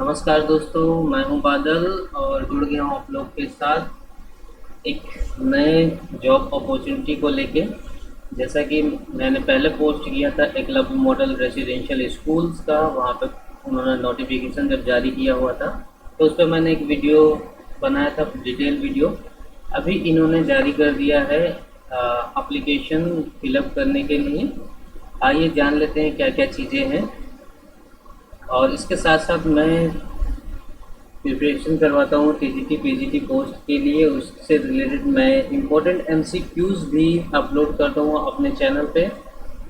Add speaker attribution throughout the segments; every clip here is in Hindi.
Speaker 1: नमस्कार दोस्तों, मैं हूं बादल और जुड़ गया हूं आप लोग के साथ एक नए जॉब अपॉर्चुनिटी को लेके। जैसा कि मैंने पहले पोस्ट किया था एकलव्य मॉडल रेसिडेंशियल स्कूल्स का, वहां पे उन्होंने नोटिफिकेशन जब जारी किया हुआ था तो उस पर मैंने एक वीडियो बनाया था, डिटेल वीडियो। अभी इन्होंने जारी कर दिया है एप्लीकेशन फिलअप करने के लिए। आइए जान लेते हैं क्या क्या चीज़ें हैं। और इसके साथ साथ मैं प्रिपरेशन करवाता हूँ टीजीटी पीजीटी पोस्ट के लिए, उससे रिलेटेड मैं इम्पोर्टेंट एमसीक्यूज़ भी अपलोड करता हूँ अपने चैनल पे।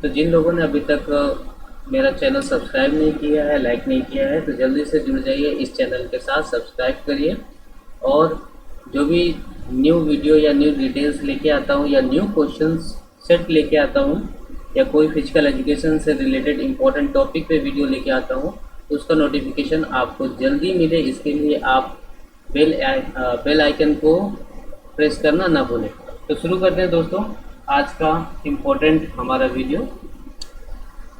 Speaker 1: तो जिन लोगों ने अभी तक मेरा चैनल सब्सक्राइब नहीं किया है, लाइक नहीं किया है, तो जल्दी से जुड़ जाइए इस चैनल के साथ, सब्सक्राइब करिए। और जो भी न्यू वीडियो या न्यू डिटेल्स लेके आता हूँ या न्यू क्वेश्चंस सेट लेके आता हूँ या कोई फिजिकल एजुकेशन से रिलेटेड इम्पोर्टेंट टॉपिक पे वीडियो लेके आता हूँ तो उसका नोटिफिकेशन आपको जल्दी मिले, इसके लिए आप बेल आइकन को प्रेस करना ना भूलें। तो शुरू करते हैं दोस्तों आज का इम्पोर्टेंट हमारा वीडियो।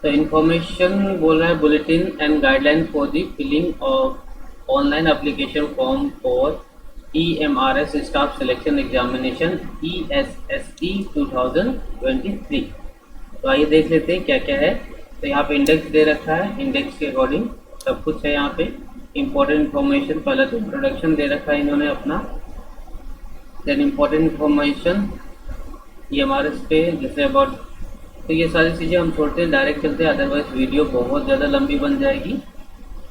Speaker 1: तो इन्फॉर्मेशन बोल रहा है bulletin and guideline for the filling of online application form for EMRS staff selection examination ESSE 2023। तो आइए देख लेते हैं क्या क्या है। तो यहाँ पे इंडेक्स दे रखा है, इंडेक्स के अकॉर्डिंग सब कुछ है। यहाँ पे इम्पोर्टेंट इन्फॉर्मेशन, पहले तो इंट्रोडक्शन दे रखा है इन्होंने अपना, देन इम्पोर्टेंट इन्फॉर्मेशन EMRS पे जैसे अबाउट। तो ये सारी चीज़ें हम छोड़ते हैं, डायरेक्ट चलते हैं, अदरवाइज वीडियो बहुत ज़्यादा लंबी बन जाएगी।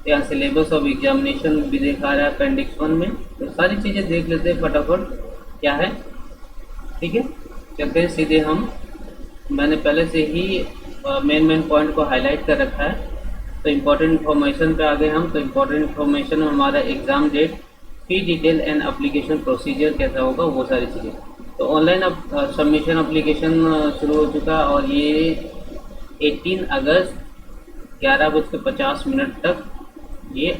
Speaker 1: यहाँ सिलेबस ऑफ एग्जामिनेशन भी दिखा रहा है अपेंडिक्स 1 में। तो सारी चीज़ें देख लेते हैं फटाफट क्या है, ठीक है। चलते हैं सीधे हम, मैंने पहले से ही मेन पॉइंट को हाईलाइट कर रखा है। तो इम्पोर्टेंट इन्फॉर्मेशन पे आ गए हम। तो इम्पोर्टेंट इन्फॉर्मेशन हमारा exam date, fee detail and application procedure कैसा होगा, वो सारी चीज़ें। तो ऑनलाइन सबमिशन एप्लीकेशन शुरू हो चुका और ये 18 अगस्त 11:50 तक ये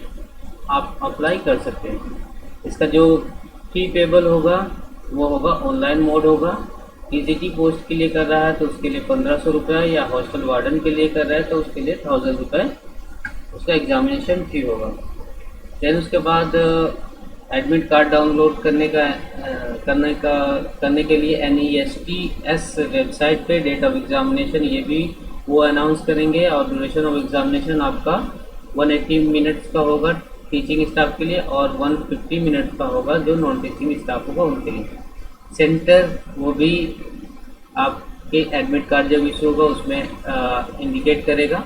Speaker 1: आप अप्लाई कर सकते हैं। इसका जो फी पेबल होगा वो होगा ऑनलाइन मोड होगा। टीजीटी पोस्ट के लिए कर रहा है तो उसके लिए 1500 रुपये, या हॉस्टल वार्डन के लिए कर रहा है तो उसके लिए 1000 रुपये उसका एग्जामिनेशन फी होगा। देन उसके बाद एडमिट कार्ड डाउनलोड करने के लिए NESTS वेबसाइट पे डेट ऑफ एग्जामिनेशन ये भी वो अनाउंस करेंगे। और ड्यूरेशन ऑफ एग्जामिनेशन आपका 180 मिनट्स का होगा टीचिंग स्टाफ के लिए और 150 मिनट्स का होगा जो नॉन टीचिंग स्टाफ होगा उनके लिए। सेंटर वो भी आपके एडमिट कार्ड जब इशू होगा उसमें इंडिकेट करेगा।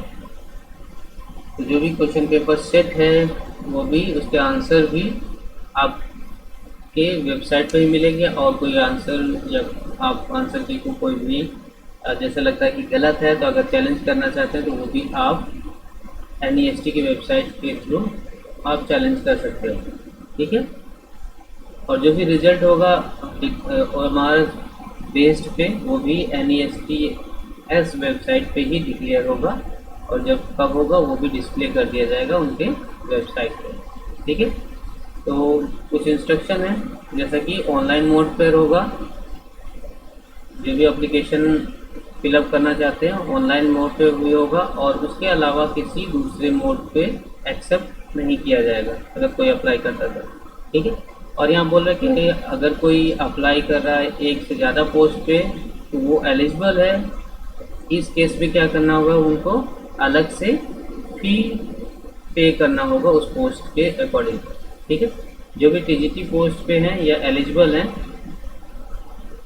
Speaker 1: तो जो भी क्वेश्चन पेपर सेट है वो भी, उसके आंसर भी आपके वेबसाइट पे ही मिलेंगे। और कोई आंसर जब आप आंसर की को कोई भी जैसे लगता है कि गलत है तो अगर चैलेंज करना चाहते हैं तो वो भी आप NEST की वेबसाइट के थ्रू आप चैलेंज कर सकते हो, ठीक है। और जो भी रिजल्ट होगा हमारे बेस्ड पे वो भी NESTS वेबसाइट पे ही डिक्लेयर होगा और जब कब होगा वो भी डिस्प्ले कर दिया जाएगा उनके वेबसाइट पे, ठीक है। तो कुछ इंस्ट्रक्शन है जैसा कि ऑनलाइन मोड पर होगा, जो भी एप्लीकेशन फिलअप करना चाहते हैं ऑनलाइन मोड पे हुई होगा और उसके अलावा किसी दूसरे मोड पे एक्सेप्ट नहीं किया जाएगा अगर कोई अप्लाई करता था, ठीक है। और यहाँ बोल रहे हैं कि अगर कोई अप्लाई कर रहा है एक से ज़्यादा पोस्ट पे तो वो एलिजिबल है। इस केस में क्या करना होगा, उनको अलग से फी पे करना होगा उस पोस्ट के अकॉर्डिंग, ठीक है। जो भी टीजीटी पोस्ट पे हैं या एलिजिबल हैं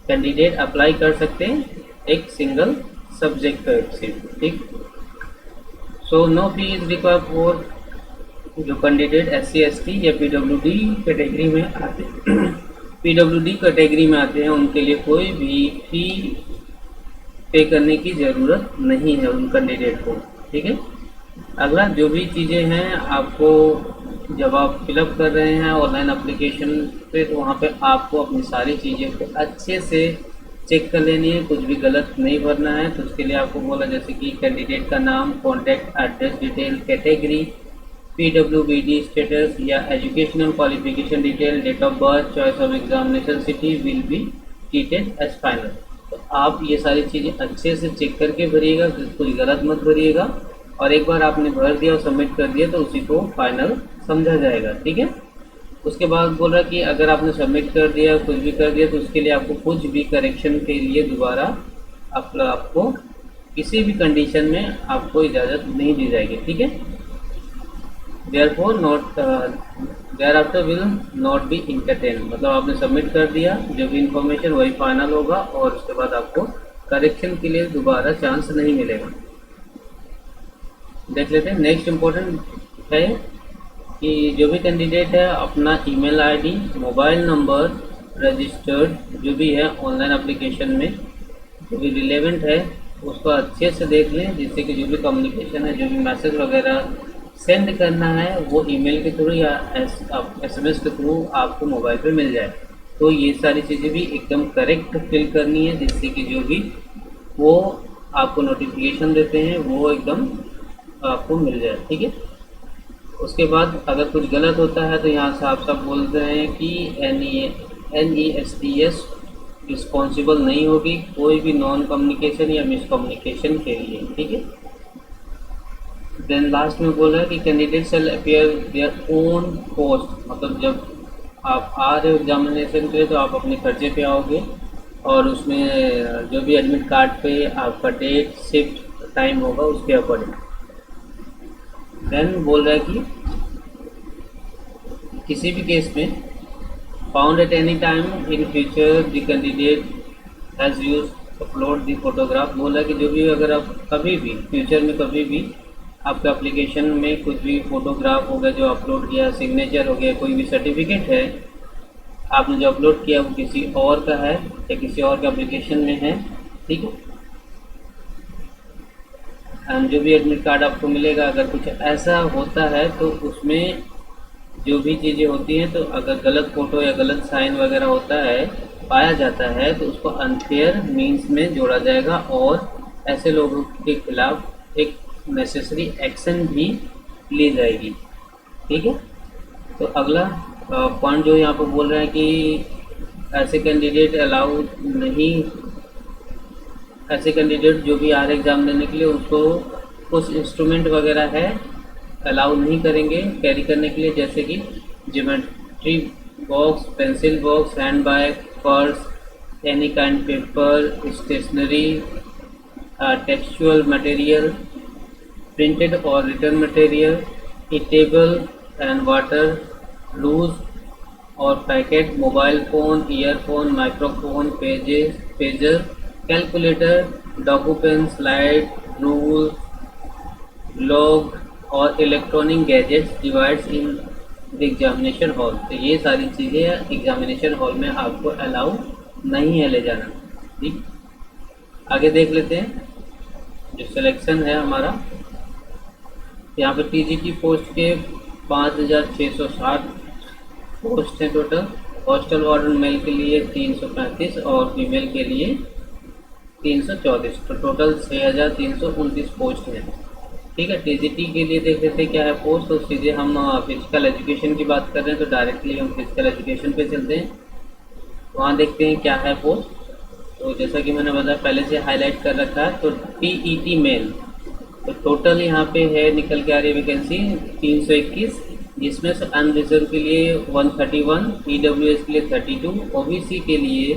Speaker 1: कैंडिडेट अप्लाई कर सकते हैं एक सिंगल सब्जेक्ट का सीट, ठीक। So no fee is required for जो कैंडिडेट SC ST या PWD कैटेगरी में आते PWD कैटेगरी में आते हैं उनके लिए कोई भी फी पे करने की ज़रूरत नहीं है उन कैंडिडेट को, ठीक है। अगला जो भी चीज़ें हैं आपको जब आप फिलअप कर रहे हैं ऑनलाइन एप्लीकेशन पे तो वहाँ पे आपको अपनी सारी चीज़ें को अच्छे से चेक कर लेनी है, कुछ भी गलत नहीं भरना है। तो उसके लिए आपको बोला जैसे कि कैंडिडेट का नाम, contact address detail, category, PWD status या educational qualification detail, date of birth, choice of examination city will be treated as final. तो आप ये सारी चीज़ें अच्छे से चेक करके भरिएगा, कुछ गलत मत भरिएगा। और एक बार आपने भर दिया और सबमिट कर दिया तो उसी को फाइनल समझा जाएगा। ठीक है। उसके बाद बोल रहा कि अगर आपने सबमिट कर दिया, कुछ भी कर दिया, तो उसके लिए आपको कुछ भी करेक्शन के लिए दोबारा आपको किसी भी कंडीशन में आपको इजाज़त नहीं दी जाएगी। ठीक है। Therefore not there after will not be entertain, मतलब आपने सबमिट कर दिया, जो भी इंफॉर्मेशन वही फाइनल होगा और उसके बाद आपको करेक्शन के लिए दोबारा चांस नहीं मिलेगा। देख लेते हैं। नेक्स्ट इम्पोर्टेंट है कि जो भी कैंडिडेट है अपना email ID, mobile number registered जो भी है ऑनलाइन एप्लीकेशन में, जो भी रिलेवेंट है उसको अच्छे से देख लें, जिससे कि जो भी कम्युनिकेशन है, जो भी मैसेज वगैरह सेंड करना है वो ईमेल के थ्रू या एसएमएस के थ्रू आपको मोबाइल पे मिल जाए। तो ये सारी चीज़ें भी एकदम करेक्ट फिल करनी है, जिससे कि जो भी वो आपको नोटिफिकेशन देते हैं वो एकदम आपको मिल जाए। ठीक है। उसके बाद अगर कुछ गलत होता है तो यहाँ से आप सब बोलते हैं कि NESTS रिस्पॉन्सिबल नहीं होगी कोई भी नॉन कम्युनिकेशन या मिसकम्युनिकेशन के लिए। ठीक है। देन लास्ट में बोला है कि candidate shell appear their own cost, मतलब जब आप आ रहे हो एग्जामिनेशन के लिए तो आप अपने खर्चे पे आओगे और उसमें जो भी एडमिट कार्ड पे आपका डेट शिफ्ट टाइम होगा उसके अकॉर्डिंग। देन बोल रहा है कि किसी भी केस में found at any time in future the candidate has use upload the photograph, बोला कि जो भी अगर आप कभी भी फ्यूचर में कभी भी आपका एप्लीकेशन में कुछ भी फोटोग्राफ हो गया जो अपलोड किया, सिग्नेचर हो गया, कोई भी सर्टिफिकेट है आपने जो अपलोड किया वो किसी और का है या किसी और के एप्लीकेशन में है। ठीक है। एंड जो भी एडमिट कार्ड आपको मिलेगा अगर कुछ ऐसा होता है तो उसमें जो भी चीज़ें होती हैं, तो अगर गलत फ़ोटो या गलत साइन वगैरह होता है, पाया जाता है, तो उसको अनफेयर मीन्स में जोड़ा जाएगा और ऐसे लोगों के खिलाफ एक नेसेसरी एक्शन भी ली जाएगी। ठीक है। तो अगला पॉइंट जो यहाँ पर बोल रहे हैं कि ऐसे कैंडिडेट अलाउ नहीं, ऐसे कैंडिडेट जो भी आ रहे एग्ज़ाम देने के लिए उसको कुछ इंस्ट्रूमेंट वगैरह है अलाउ नहीं करेंगे कैरी करने के लिए, जैसे कि geometry box, pencil box, hand bag, purse, any kind paper, stationery, textual material, printed और return material, eatable and water, loose और packet, mobile phone, earphone, microphone, pager, calculator, document, slide, rule, log और electronic gadgets devices in the examination hall. तो ये सारी चीज़ें एग्जामिनेशन हॉल में आपको अलाउ नहीं है ले जाना। ठीक। आगे देख लेते हैं जो सिलेक्शन है हमारा। यहाँ पे TGT पोस्ट के 5660 पोस्ट हैं टोटल। हॉस्टल वार्डन मेल के लिए 335 और फीमेल के लिए 334, तो टोटल 6329 पोस्ट हैं। ठीक है। TGT के लिए देख लेते हैं क्या है पोस्ट, तो सीधे हम फिजिकल एजुकेशन की बात कर रहे हैं तो डायरेक्टली हम फिजिकल एजुकेशन पे चलते हैं, वहाँ देखते हैं क्या है पोस्ट। तो जैसा कि मैंने बताया पहले से हाईलाइट कर रखा है, तो TET मेल, तो टोटल यहाँ पे है निकल के आ रही है वैकेंसी 321, जिसमें से अनरिजर्व के लिए 131, EWS के लिए 32, OBC के लिए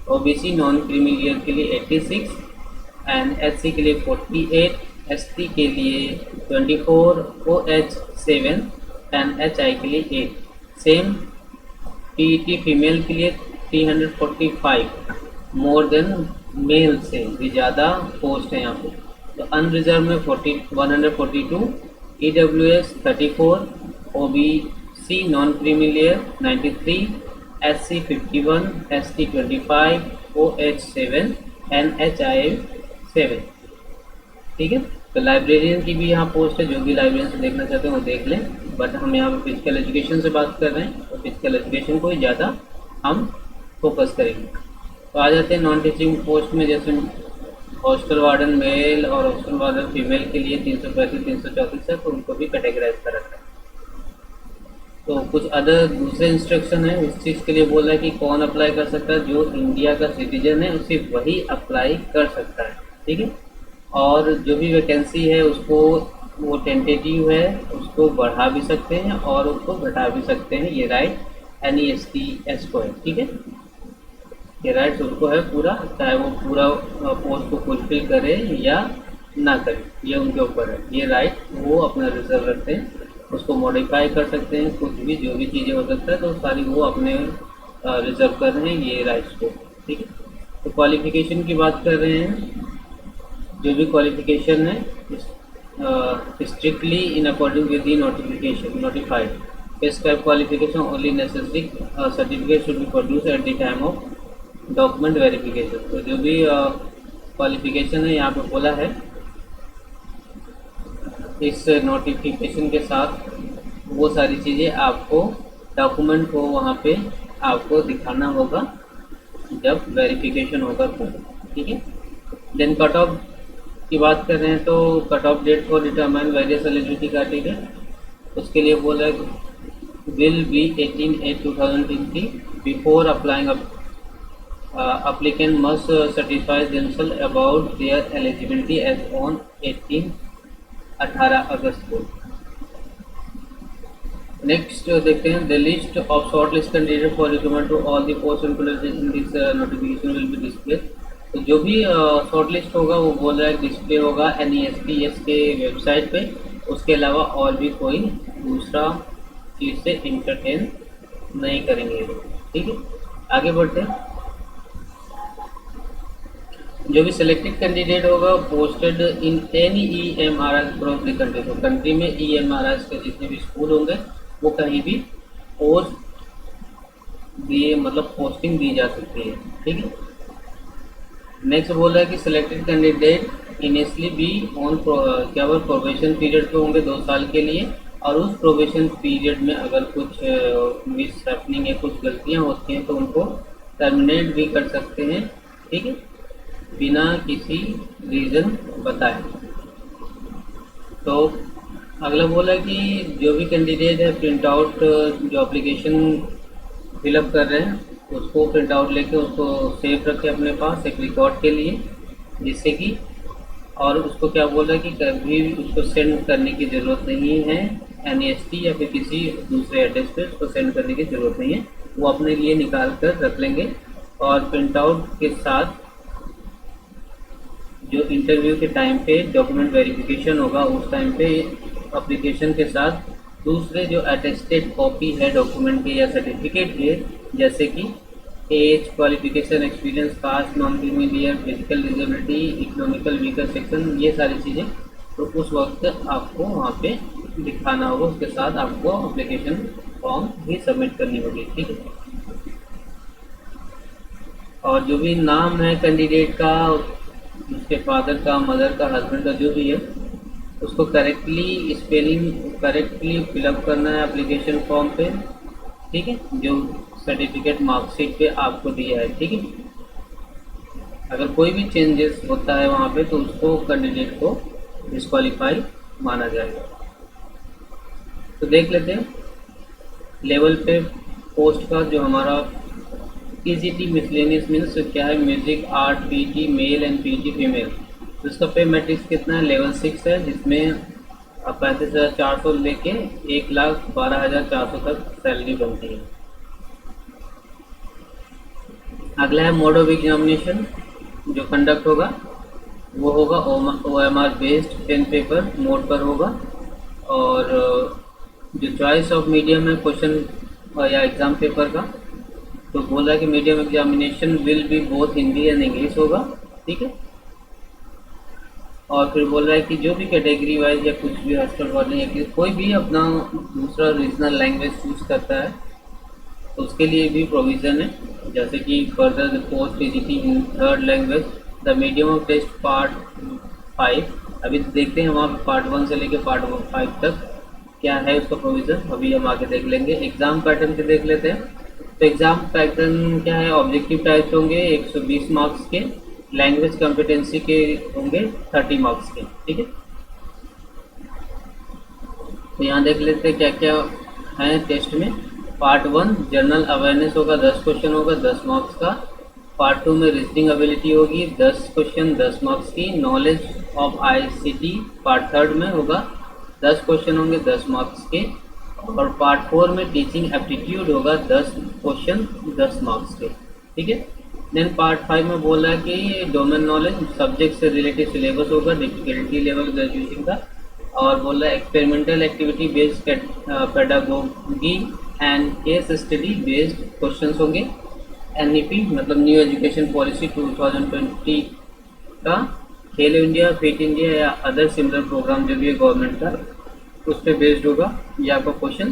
Speaker 1: OBC नॉन क्रीमी लेयर के लिए 86 एंड SC के लिए 48, ST के लिए 24, OH 7 एंड HI के लिए 8। सेम PET फीमेल के लिए 345, मोर देन मेल से भी ज़्यादा पोस्ट है यहाँ पे। तो अनरिजर्व में 142, EWS 34, OBC non creamy layer 93, SC 51, ST 25, OH 7 and HI 7। ठीक है। तो लाइब्रेरियन की भी यहाँ पोस्ट है, जो भी लाइब्रेरियन से देखना चाहते हैं वो देख लें, बट हम यहाँ पे फिजिकल एजुकेशन से बात कर रहे हैं तो फिजिकल एजुकेशन को ही ज़्यादा हम फोकस करेंगे। तो आ जाते हैं नॉन टीचिंग पोस्ट में, जैसे हॉस्टल वार्डन मेल और हॉस्टल वार्डन फीमेल के लिए 335 334 है, तो उनको भी कैटेगराइज कर रखा है। तो कुछ अदर दूसरे इंस्ट्रक्शन है इस चीज़ के लिए बोला है कि कौन अप्लाई कर सकता है, जो इंडिया का सिटीजन है उसे वही अप्लाई कर सकता है। ठीक है। और जो भी वैकेंसी है उसको वो टेंटेटिव है, उसको बढ़ा भी सकते हैं और उसको घटा भी सकते हैं। ये राइट NESTS को है, ठीक है। ये राइट्स उनको है पूरा, चाहे वो पूरा पोस्ट को फुलफिल करे या ना करे, ये उनके ऊपर है। ये राइट वो अपना रिजर्व रखते हैं, उसको मॉडिफाई कर सकते हैं, कुछ भी जो भी चीज़ें हो सकता है तो सारी वो अपने रिजर्व कर रहे हैं ये राइट्स को, ठीक है। तो क्वालिफिकेशन की बात कर रहे हैं, जो भी क्वालिफिकेशन है strictly in according with the notification notified prescribed qualification only necessary certificate should be produced at the time of document verification. तो जो भी क्वालिफिकेशन है यहाँ पे बोला है, इस नोटिफिकेशन के साथ वो सारी चीज़ें आपको डॉक्यूमेंट को वहाँ पे आपको दिखाना होगा जब वेरिफिकेशन होगा तो, ठीक है। देन कट ऑफ की बात कर रहे हैं तो cut off date for determine various eligibility criteria, उसके लिए बोला है will be 18/8/2023 before applying applicant must certify themselves about their eligibility as on 18 अगस्त को। नेक्स्ट देखते हैं the list of short list candidate for recruitment to all the post included in this notification will be display. तो जो भी शॉर्ट लिस्ट होगा वो बोल रहा है डिस्प्ले होगा NESTS के वेबसाइट पे, उसके अलावा और भी कोई दूसरा चीज़ से इंटरटेन नहीं करेंगे, ठीक है। आगे बढ़ते हैं। जो भी सिलेक्टेड कैंडिडेट होगा posted in any EMRS across the country, तो कंट्री में EMRS के जितने भी स्कूल होंगे वो कहीं भी पोस्ट दिए मतलब पोस्टिंग दी जा सकती है, ठीक है। नेक्स्ट बोल रहा है कि selected candidate initially be on क्या वो प्रोबेशन पीरियड पे होंगे 2 साल के लिए, और उस प्रोबेशन पीरियड में अगर कुछ मिस हैपनिंग है, कुछ गलतियां होती हैं तो उनको टर्मिनेट भी कर सकते हैं, ठीक है, बिना किसी रीज़न बताए। तो अगला बोला कि जो भी कैंडिडेट है प्रिंट आउट जो एप्लीकेशन फिलअप कर रहे हैं उसको प्रिंट आउट लेके उसको सेव रखें अपने पास एक रिकॉर्ड के लिए, जिससे कि और उसको क्या बोल रहा है कि कभी उसको सेंड करने की ज़रूरत नहीं है NEST या फिर किसी दूसरे एड्रेस पे उसको सेंड करने की ज़रूरत नहीं है, वो अपने लिए निकाल कर रख लेंगे। और प्रिंट आउट के साथ जो इंटरव्यू के टाइम पे डॉक्यूमेंट वेरिफिकेशन होगा उस टाइम पे एप्लीकेशन के साथ दूसरे जो अटेस्टेड कॉपी है डॉक्यूमेंट के या सर्टिफिकेट के, जैसे कि age, qualification, experience, caste, non creamy layer, physical disability, economical weaker section, ये सारी चीज़ें तो उस वक्त आपको वहाँ पे दिखाना होगा, उसके साथ आपको एप्लीकेशन फॉर्म भी सबमिट करनी होगी, ठीक है। और जो भी नाम है कैंडिडेट का, उसके फादर का, मदर का, हस्बैंड का जो भी है उसको करेक्टली स्पेलिंग करेक्टली फिलअप करना है एप्लीकेशन फॉर्म पे, ठीक है, जो सर्टिफिकेट मार्कशीट पे आपको दिया है, ठीक है। अगर कोई भी चेंजेस होता है वहाँ पे तो उसको कैंडिडेट को डिस्क्वालीफाई माना जाएगा। तो देख लेते हैं लेवल पे पोस्ट का जो हमारा PGT मिसलेनियस मीन्स क्या है, music, art, PT male and PT female. तो इसका पे मैट्रिक्स कितना है, लेवल 6 है, जिसमें 35,400 लेके 1,12,400 तक सैलरी बनती है। अगला है मोड ऑफ एग्जामिनेशन जो कंडक्ट होगा वो होगा OMR based pen paper mode पर होगा, और जो चॉइस ऑफ मीडियम है क्वेश्चन या एग्ज़ाम पेपर का, तो बोला है कि medium examination will be both Hindi and English होगा, ठीक है। और फिर बोल रहा है कि जो भी कैटेगरी वाइज या कुछ भी हॉस्टल वाले या कोई भी अपना दूसरा रीजनल लैंग्वेज चूज करता है तो उसके लिए भी प्रोविज़न है, जैसे कि further the post PGT in third language the medium of test part 5। अभी देखते हैं वहाँ पार्ट 1 से लेके पार्ट 5 तक क्या है उसका प्रोविज़न, अभी हम आगे देख लेंगे। एग्ज़ाम पैटर्न के देख लेते हैं। तो एग्ज़ाम पैटर्न क्या है, ऑब्जेक्टिव टाइप्स होंगे 120 मार्क्स के, लैंग्वेज कॉम्पिटेंसी के होंगे 30 मार्क्स के, ठीक है। तो यहाँ देख लेते हैं क्या क्या है टेस्ट में। पार्ट 1 जनरल अवेयरनेस होगा, 10 क्वेश्चन होगा 10 मार्क्स का। पार्ट 2 में रीजनिंग एबिलिटी होगी 10 क्वेश्चन 10 मार्क्स की। नॉलेज ऑफ ICT पार्ट 3 में होगा 10 क्वेश्चन होंगे 10 मार्क्स के। और पार्ट 4 में टीचिंग एप्टीट्यूड होगा 10 क्वेश्चन 10 मार्क्स के, ठीक है। देन पार्ट 5 में बोल रहा है कि डोमेन नॉलेज सब्जेक्ट से रिलेटेड सिलेबस होगा, डिफिकल्टी लेवल ग्रेजुएशन का। और बोल रहा है experimental activity based pedagogy and case study based questions होंगे। एनईपी मतलब न्यू एजुकेशन पॉलिसी 2020 का, खेलो इंडिया, फिट इंडिया या अदर सिमिलर प्रोग्राम जो भी है गवर्नमेंट का, उस पर बेस्ड होगा ये आपका क्वेश्चन।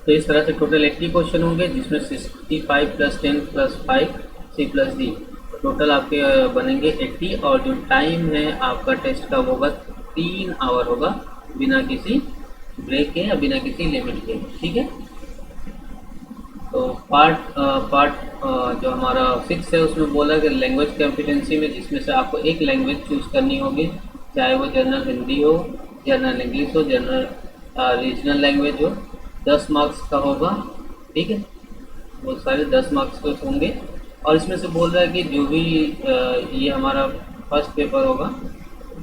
Speaker 1: तो इस तरह से टोटल 80 क्वेश्चन होंगे, जिसमें 65 + 10 + 5 C+D, टोटल आपके बनेंगे 80। और जो टाइम है आपका टेस्ट का वो होगा 3 आवर होगा, बिना किसी ब्रेक के या बिना किसी लिमिट के, ठीक है। तो पार्ट जो हमारा 6 है उसमें बोला कि लैंग्वेज कॉम्पिटेंसी में, जिसमें से आपको एक लैंग्वेज चूज़ करनी होगी, चाहे वो जनरल हिंदी हो, जनरल इंग्लिश हो, जनरल रीजनल लैंग्वेज हो। 10 मार्क्स का होगा, ठीक है, वो सारे 10 मार्क्स के होंगे। और इसमें से बोल रहा है कि जो भी ये हमारा फर्स्ट पेपर होगा,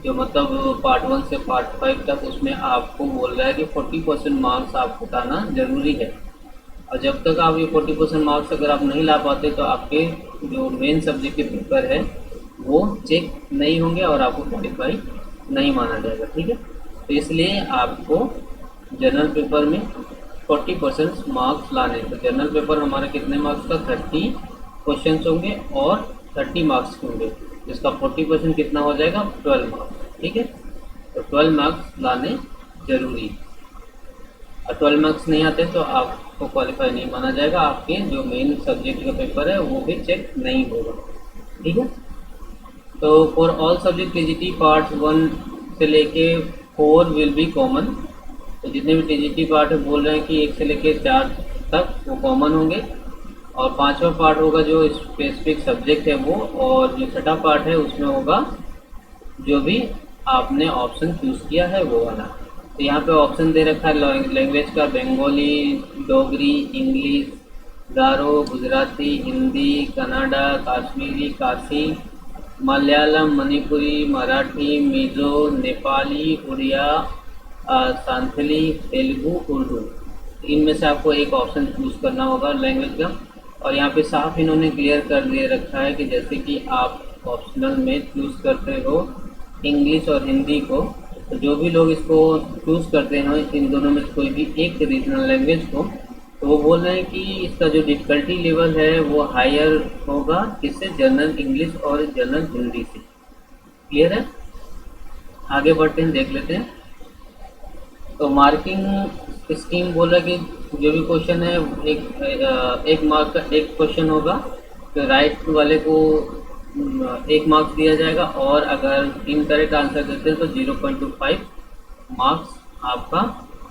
Speaker 1: जो मतलब पार्ट 1 से पार्ट 5 तक, उसमें आपको बोल रहा है कि 40% मार्क्स आपको लाना ज़रूरी है। और जब तक आप ये 40% मार्क्स अगर आप नहीं ला पाते तो आपके जो मेन सब्जेक्ट के पेपर है वो चेक नहीं होंगे और आपको क्वालिफाई नहीं माना जाएगा, ठीक है। तो इसलिए आपको जनरल पेपर में 40% मार्क्स लाने। तो जनरल पेपर हमारे कितने मार्क्स का, 30 क्वेश्चन होंगे और 30 मार्क्स के होंगे, जिसका 40% कितना हो जाएगा, 12 मार्क्स, ठीक है। तो 12 मार्क्स लाने जरूरी। और 12 मार्क्स नहीं आते तो आपको क्वालिफाई नहीं माना जाएगा, आपके जो मेन सब्जेक्ट का पेपर है वो भी चेक नहीं होगा, ठीक है। तो for all subject TGT part 1 से लेके 4 विल बी कॉमन। तो जितने भी टीजीटी पार्ट है बोल रहे हैं कि 1 से लेके 4 तक वो कॉमन होंगे। और 5वां पार्ट होगा जो स्पेसिफिक सब्जेक्ट है वो, और जो 6ठा पार्ट है उसमें होगा जो भी आपने ऑप्शन चूज़ किया है वो वाला। तो यहाँ पे ऑप्शन दे रखा है लैंग्वेज का, बंगाली, डोगरी, इंग्लिश, गारो, गुजराती, हिंदी, कन्नड़ा, कश्मीरी, काशी, मलयालम, मणिपुरी, मराठी, मिज़ो, नेपाली, उड़िया, सांथली, तेलुगु, उर्दू। इनमें से आपको एक ऑप्शन चूज़ करना होगा लैंग्वेज का। और यहाँ पे साफ इन्होंने क्लियर कर दे रखा है कि जैसे कि आप ऑप्शनल में चूज़ करते हो इंग्लिश और हिंदी को, तो जो भी लोग इसको चूज़ करते हैं इन दोनों में कोई भी एक रीजनल लैंग्वेज को, तो वो बोल रहे हैं कि इसका जो डिफ़िकल्टी लेवल है वो हायर होगा, इससे जनरल इंग्लिश और जनरल हिंदी से। क्लियर है, आगे बढ़ते हैं, देख लेते हैं। तो मार्किंग स्कीम बोला कि जो भी क्वेश्चन है एक मार्क का एक क्वेश्चन होगा, तो राइट वाले को 1 मार्क्स दिया जाएगा, और अगर इनकरेक्ट आंसर देते हैं तो 0.25 मार्क्स आपका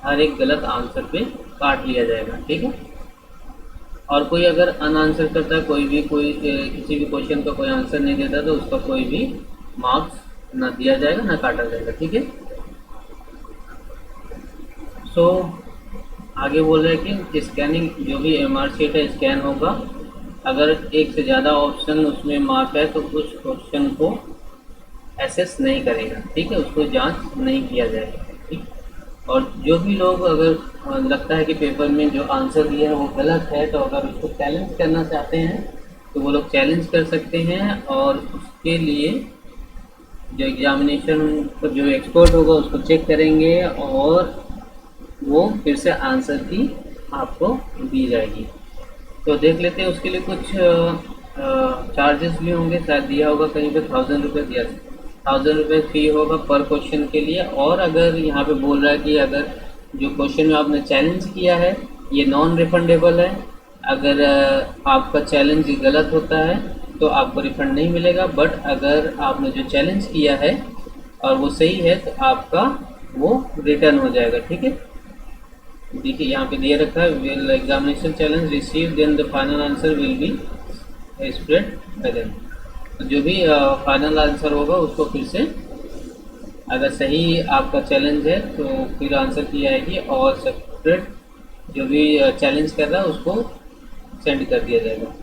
Speaker 1: हर एक गलत आंसर पे काट लिया जाएगा, ठीक है। और कोई अगर अनआंसर करता है, कोई किसी भी क्वेश्चन का कोई आंसर नहीं देता, तो उसका कोई भी मार्क्स ना दिया जाएगा ना काटा जाएगा, ठीक है। सो आगे बोल रहे हैं कि स्कैनिंग जो भी एमआर शीट है स्कैन होगा, अगर एक से ज़्यादा ऑप्शन उसमें मार्क है तो उस क्वेश्चन को एसेस नहीं करेगा, ठीक है, उसको जांच नहीं किया जाएगा, ठीक। और जो भी लोग अगर लगता है कि पेपर में जो आंसर दिया है वो गलत है, तो अगर उसको चैलेंज करना चाहते हैं तो वो लोग चैलेंज कर सकते हैं, और उसके लिए जो एग्जामिनेशन जो एक्सपर्ट होगा उसको चेक करेंगे और वो फिर से आंसर की आपको दी जाएगी। तो देख लेते हैं, उसके लिए कुछ चार्जेस भी होंगे, शायद दिया होगा कहीं पे 1000 रुपये दिया, 1000 रुपये फ़ी होगा पर क्वेश्चन के लिए। और अगर यहाँ पे बोल रहा है कि अगर जो क्वेश्चन में आपने चैलेंज किया है ये नॉन रिफंडेबल है, अगर आपका चैलेंज गलत होता है तो आपको रिफंड नहीं मिलेगा, बट अगर आपने जो चैलेंज किया है और वो सही है तो आपका वो रिटर्न हो जाएगा, ठीक है। देखिए यहाँ पे दिया रखा है, will examination challenge receive then the final answer will be spread by them. तो जो भी फाइनल आंसर होगा उसको फिर से, अगर सही आपका चैलेंज है तो फिर आंसर की आएगी, और सेपरेट जो भी चैलेंज कर रहा है उसको सेंड कर दिया जाएगा।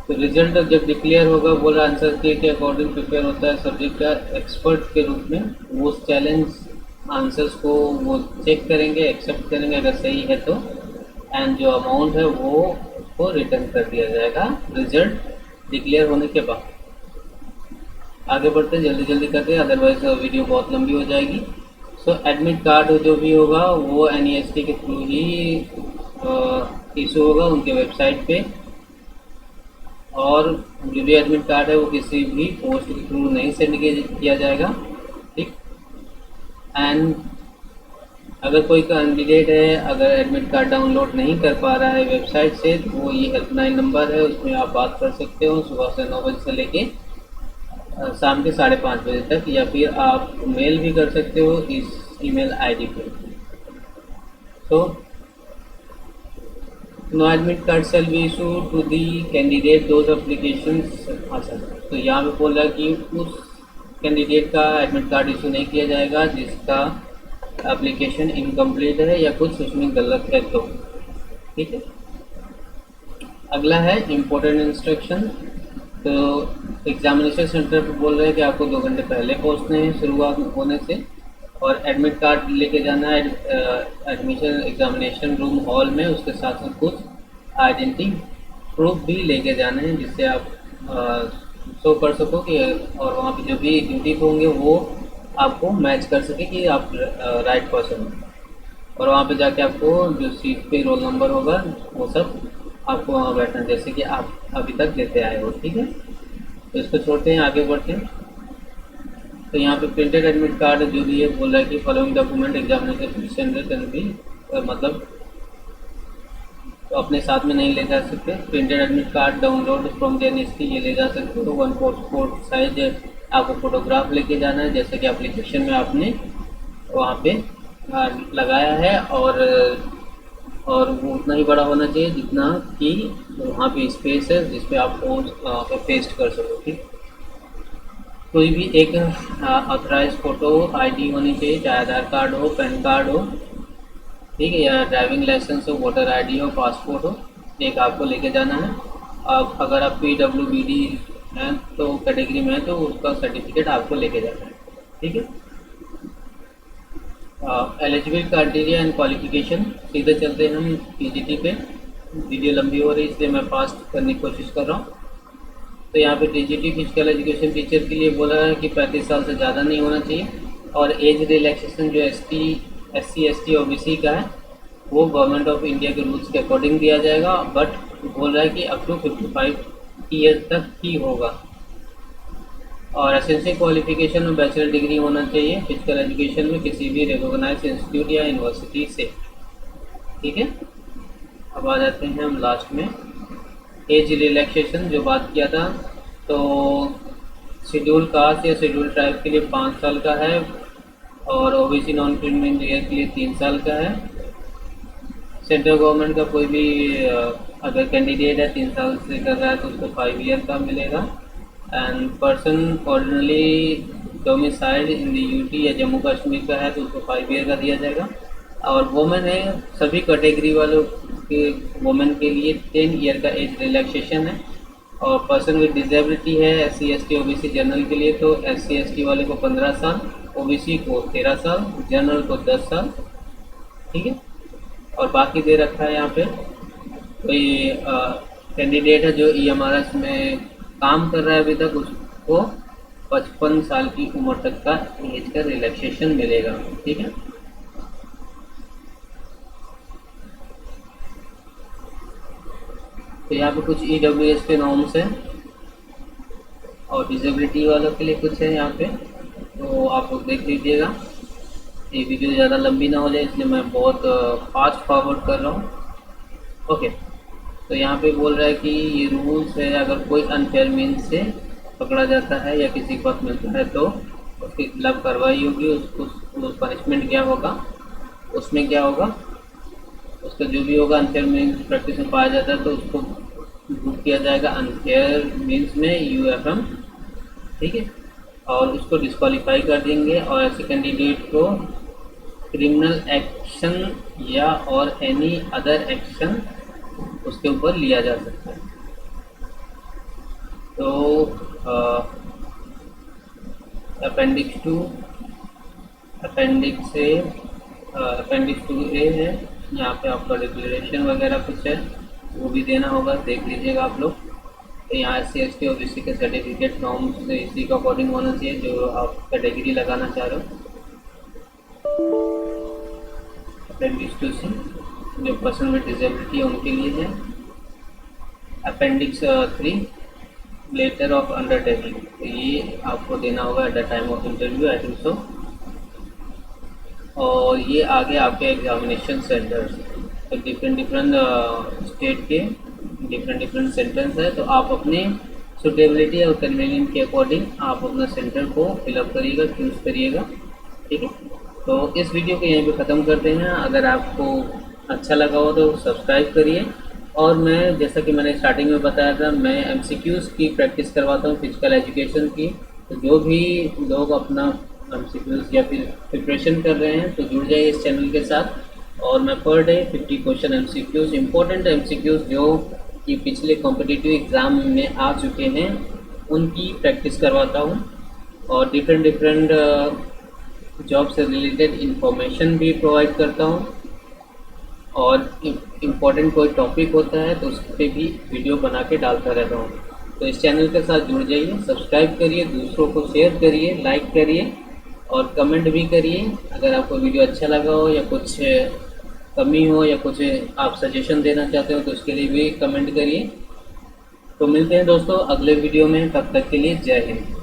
Speaker 1: तो रिजल्ट जब डिक्लेयर होगा, बोला आंसर के अकॉर्डिंग प्रिपेयर होता है सब्जेक्ट का एक्सपर्ट के रूप में। वो उस चैलेंज आंसर्स को वो चेक करेंगे, एक्सेप्ट करेंगे अगर सही है तो, एंड जो अमाउंट है वो उसको रिटर्न कर दिया जाएगा रिजल्ट डिक्लेयर होने के बाद। आगे बढ़ते हैं, जल्दी जल्दी करते हैं, अदरवाइज वीडियो बहुत लंबी हो जाएगी। सो एडमिट कार्ड जो भी होगा वो NEST के थ्रू ही इशू होगा उनके वेबसाइट पे, और जो भी एडमिट कार्ड है वो किसी भी पोस्ट के थ्रू नहीं सेंड किया जाएगा, ठीक। एंड अगर कोई कैंडिडेट है अगर एडमिट कार्ड डाउनलोड नहीं कर पा रहा है वेबसाइट से, तो वो ये हेल्पलाइन नंबर है, उसमें आप बात कर सकते हो सुबह से 9 बजे से लेके शाम के 5:30 बजे तक, या फिर आप मेल भी कर सकते हो इस ईमेल आईडी पे। तो no admit card shall be issue to the candidate those applications. अच्छा, तो यहाँ पे बोल रहा है कि उस कैंडिडेट का एडमिट कार्ड इशू नहीं किया जाएगा जिसका एप्लीकेशन इनकम्प्लीट है या कुछ उसमें गलत है तो, ठीक है। अगला है इम्पोर्टेंट इंस्ट्रक्शन। तो एग्जामिनेशन सेंटर पर बोल रहे हैं कि आपको 2 घंटे पहले पहुंचने हैं शुरुआत होने से, और एडमिट कार्ड लेके जाना है एडमिशन एग्जामिनेशन रूम हॉल में, उसके साथ साथ कुछ आइडेंटिटी प्रूफ भी लेके जाना है जिससे आप शो कर सको कि, और वहाँ पे जो भी ड्यूटी पे होंगे वो आपको मैच कर सके कि आप राइट पर्सन हो, और वहाँ पे जाके आपको जो सीट पे रोल नंबर होगा वो सब आपको वहाँ बैठना जैसे कि आप अभी तक लेते आए हो, ठीक है। तो इसको छोड़ते हैं, आगे बढ़ते हैं। तो यहाँ पे प्रिंटेड एडमिट कार्ड जो भी है बोल रहा है कि following document examination centre can be, मतलब तो अपने साथ में नहीं ले जा सकते। Printed admit card download from the NEST ये ले जा सकते हो। 1 पासपोर्ट साइज आपको फोटोग्राफ लेके जाना है जैसे कि एप्लीकेशन में आपने वहाँ पे लगाया है, और वो उतना ही बड़ा होना चाहिए जितना कि वहाँ पे स्पेस है जिस पे आप पोस्ट पेस्ट कर सको, ठीक। कोई भी एक ऑथराइज फोटो आईडी होनी चाहिए, चाहे आधार कार्ड हो, पैन कार्ड हो, ठीक है, या ड्राइविंग लाइसेंस हो, वोटर आईडी हो, पासपोर्ट हो, एक आपको लेके जाना है। अब अगर आप PWBD हैं तो कैटेगरी में है तो उसका सर्टिफिकेट आपको लेके जाना है, ठीक है। एलिजिबल क्राइटेरिया एंड क्वालिफिकेशन, सीधे चलते हैं हम PGT पे। वीडियो लंबी हो रही है इसलिए मैं फास्ट करने की कोशिश कर रहा हूँ। तो यहाँ पे DGT फिजिकल एजुकेशन टीचर के लिए बोला है कि 35 साल से ज़्यादा नहीं होना चाहिए, और एज रिलैक्सेशन जो SC ST OBC का है वो गवर्नमेंट ऑफ इंडिया के रूल्स के अकॉर्डिंग दिया जाएगा, बट बोल रहा है कि अप टू 55 ईयर्स तक ही होगा। और एसेंशियल क्वालिफिकेशन में बैचलर डिग्री होना चाहिए फिजिकल एजुकेशन में किसी भी रिकॉग्नाइज्ड इंस्टीट्यूट या यूनिवर्सिटी से, ठीक है। अब आ जाते हैं हम लास्ट में एज रिलैक्सेशन जो बात किया था। तो शेड्यूल कास्ट या शेड्यूल ट्राइब के लिए 5 साल का है, और OBC नॉन क्रिमिनल ईयर के लिए 3 साल का है। सेंट्रल गवर्नमेंट का कोई भी अगर कैंडिडेट है 3 साल से कर रहा है तो उसको 5 ईयर का मिलेगा। And person ordinarily domiciled in the UT या जम्मू कश्मीर का है तो उसको 5 ईयर का दिया जाएगा। और वुमेन है, सभी कैटेगरी वालों के वुमेन के लिए 10 ईयर का एज रिलैक्सेशन है। और पर्सन विद डिसेबिलिटी है SC ST OBC जनरल के लिए तो SC ST वाले को 15 साल, OBC को 13 साल, जनरल को 10 साल, ठीक है। और बाकी दे रखा है यहाँ पे कोई कैंडिडेट है जो EMRS में काम कर रहा है अभी तक उसको 55 साल की उम्र तक का एज का रिलैक्सेशन मिलेगा, ठीक है। तो यहाँ पे कुछ EWS के नॉर्म्स हैं और डिसेबिलिटी वालों के लिए कुछ है यहाँ पे, तो आप लोग देख लीजिएगा। ये वीडियो ज़्यादा लंबी ना हो जाए इसलिए मैं बहुत फास्ट फॉरवर्ड कर रहा हूँ, ओके। तो यहाँ पे बोल रहा है कि ये रूल्स है, अगर कोई अनफेयर मीन्स से पकड़ा जाता है या किसी को पथ मिलता है तो उसके खिलाफ कार्रवाई होगी। उसको पनिशमेंट क्या होगा, उसमें क्या होगा, उसका जो भी होगा अनफेयर मीन्स प्रैक्टिस में पाया जाता है तो उसको ग्रुप किया जाएगा अनफेयर मीन्स में UFM, ठीक है। और उसको डिस्क्वालीफाई कर देंगे और ऐसे कैंडिडेट को क्रिमिनल एक्शन या और एनी अदर एक्शन उसके ऊपर लिया जा सकता है। तो अपेंडिक्स 2, अपेंडिक्स ए, अपेंडिक्स 2A है। यहाँ पे आपका डिक्लेरेशन वगैरह कुछ है, वो भी देना होगा, देख लीजिएगा आप लोग। तो यहाँ SC/ST OBC के सर्टिफिकेट नॉर्म्स इसी के अकॉर्डिंग होना चाहिए जो आप कैटेगरी लगाना चाह रहे हो। अपेंडिक्स 2C जो पर्सन विद डिजेबिलिटी है उनके लिए है। अपेंडिक्स 3 लेटर ऑफ अंडरटेकिंग, तो ये आपको देना होगा at the time of interview, I think so. और ये आगे आपके एग्जामिनेशन सेंटर्स, तो डिफरेंट स्टेट के डिफरेंट सेंटर्स है, तो आप अपने सुटेबिलिटी और कन्वीनियंट के अकॉर्डिंग आप अपना सेंटर को फिलअप करिएगा, चूज़ करिएगा, ठीक है। तो इस वीडियो को यहीं पे ख़त्म करते हैं। अगर आपको अच्छा लगा हो तो सब्सक्राइब करिए। और मैं जैसा कि मैंने स्टार्टिंग में बताया था, मैं MCQs की प्रैक्टिस करवाता हूँ, फिजिकल एजुकेशन की। तो जो भी लोग अपना MCQs या फिर प्रिपरेशन कर रहे हैं तो जुड़ जाइए इस चैनल के साथ। और मैं per day 50 question MCQs, important MCQs जो कि पिछले कॉम्पिटिटिव एग्ज़ाम में आ चुके हैं उनकी प्रैक्टिस करवाता हूँ। और डिफरेंट जॉब से रिलेटेड इंफॉर्मेशन भी प्रोवाइड करता हूँ। और इम्पोर्टेंट कोई टॉपिक होता है तो उस पर भी वीडियो बना के डालता रहता हूँ। तो इस चैनल के साथ जुड़ जाइए, सब्सक्राइब करिए, दूसरों को शेयर करिए, लाइक करिए और कमेंट भी करिए। अगर आपको वीडियो अच्छा लगा हो या कुछ कमी हो या कुछ आप सजेशन देना चाहते हो तो उसके लिए भी कमेंट करिए। तो मिलते हैं दोस्तों अगले वीडियो में, तब तक के लिए जय हिंद।